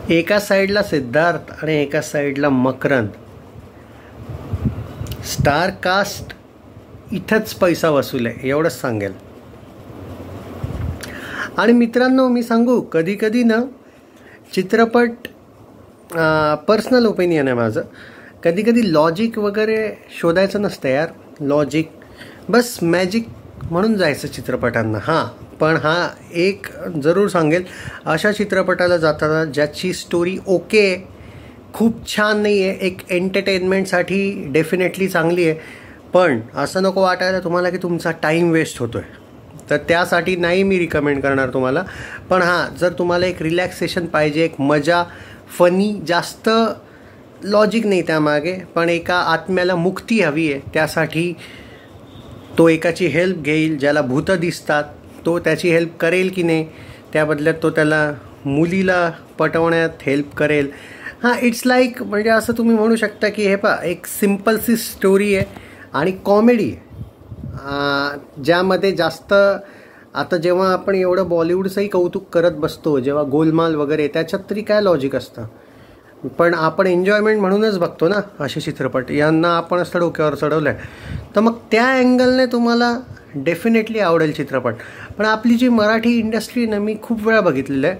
एका साईडला सिद्धार्थ आणि एका साईडला मकरंद. स्टार कास्ट इथंच पैसा वसूल आहे एवढंच सांगेल. आणि मित्रांनो, मी सांगू, कधी कधी ना चित्रपट, पर्सनल ओपिनियन आहे माझं, कधी कधी लॉजिक वगैरे शोधायचं नसतं यार. लॉजिक बस मॅजिक म्हणून जायचं चित्रपटांना. हां, पण हा एक जरूर सांगेल, अशा चित्रपटाला जाताना ज्याची स्टोरी ओके, खूप छान नाही आहे, एक एंटरटेनमेंटसाठी डेफिनेटली चांगली आहे, पण असं नको वाटायला तुम्हाला की तुमचा टाईम वेस्ट होतो आहे, तर त्यासाठी नाही मी रिकमेंड करणार तुम्हाला. पण हां, जर तुम्हाला एक रिलॅक्सेशन पाहिजे, एक मजा, फनी, जास्त लॉजिक नाही त्यामागे, पण एका आत्म्याला मुक्ती हवी आहे, त्यासाठी तो एकाची हेल्प घेईल. ज्याला भूतं दिसतात तो त्याची हेल्प करेल की नाही, त्या बदल्यात तो त्याला मुलीला पटवण्यात हेल्प करेल. हां, इट्स लाईक, म्हणजे असं तुम्ही म्हणू शकता की हे पहा, एक सिम्पलसी स्टोरी आहे आणि कॉमेडी आहे, ज्यामध्ये जास्त, आता जेव्हा आपण एवढं बॉलिवूडचंही कौतुक करत बसतो, जेव्हा गोलमाल वगैरे, त्याच्यात तरी काय लॉजिक असतं, पण आपण एन्जॉयमेंट म्हणूनच बघतो ना असे चित्रपट. यांना आपण असं डोक्यावर चढवलं आहे, तर मग त्या अँगलने तुम्हाला डेफिनेटली आवडेल चित्रपट. पण आपली जी मराठी इंडस्ट्री ना, मी खूप वेळा बघितलेलं आहे,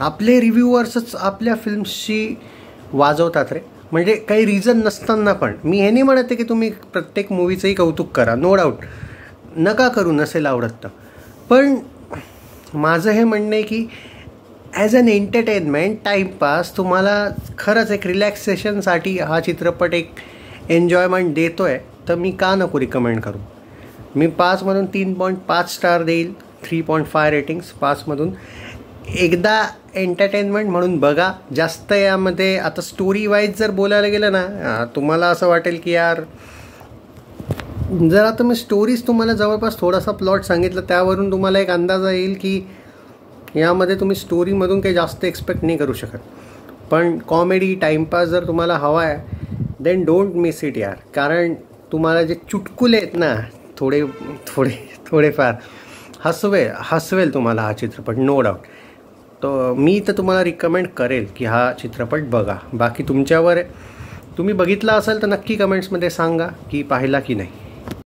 आपले रिव्ह्यूअर्सच आपल्या फिल्म्सची वाजवतात रे, म्हणजे काही रिझन नसताना. पण मी हे नाही म्हणते की तुम्ही प्रत्येक मूवीचंही कौतुक करा, नो डाऊट, नका करू नसेल आवडत तर. पण माझं हे म्हणणं आहे की ॲज अन एंटरटेनमेंट, टाईमपास, तुम्हाला खरंच एक रिलॅक्सेशनसाठी हा चित्रपट एक एन्जॉयमेंट देतो आहे, तर मी का नको रिकमेंड करू. मी 5मधून 3.5 स्टार देईल. 3.5 रेटिंग्स 5मधून. एकदा एंटरटेनमेंट म्हणून बघा. जास्त यामध्ये आता स्टोरी वाईज जर बोलायला गेलं ना, तुम्हाला असं वाटेल की यार, जर आता मी स्टोरीज तुम्हाला जवळपास थोडासा प्लॉट सांगितलं, त्यावरून तुम्हाला एक अंदाज येईल की यामध्ये तुम्ही स्टोरीमधून काही जास्त एक्सपेक्ट नाही करू शकत. पण कॉमेडी, टाईमपास जर तुम्हाला हवा आहे, देन डोंट मिस इट यार. कारण तुम्हाला जे चुटकुले आहेत ना, थोडेफार हसवेल तुम्हाला हा चित्रपट, नो डाऊट. तर मी तर तुम्हाला रिकमेंड करेल की हा चित्रपट बघा. बाकी तुमच्यावर आहे. तुम्ही बघितला असेल तर नक्की कमेंट्समध्ये सांगा की पाहिला की नाही.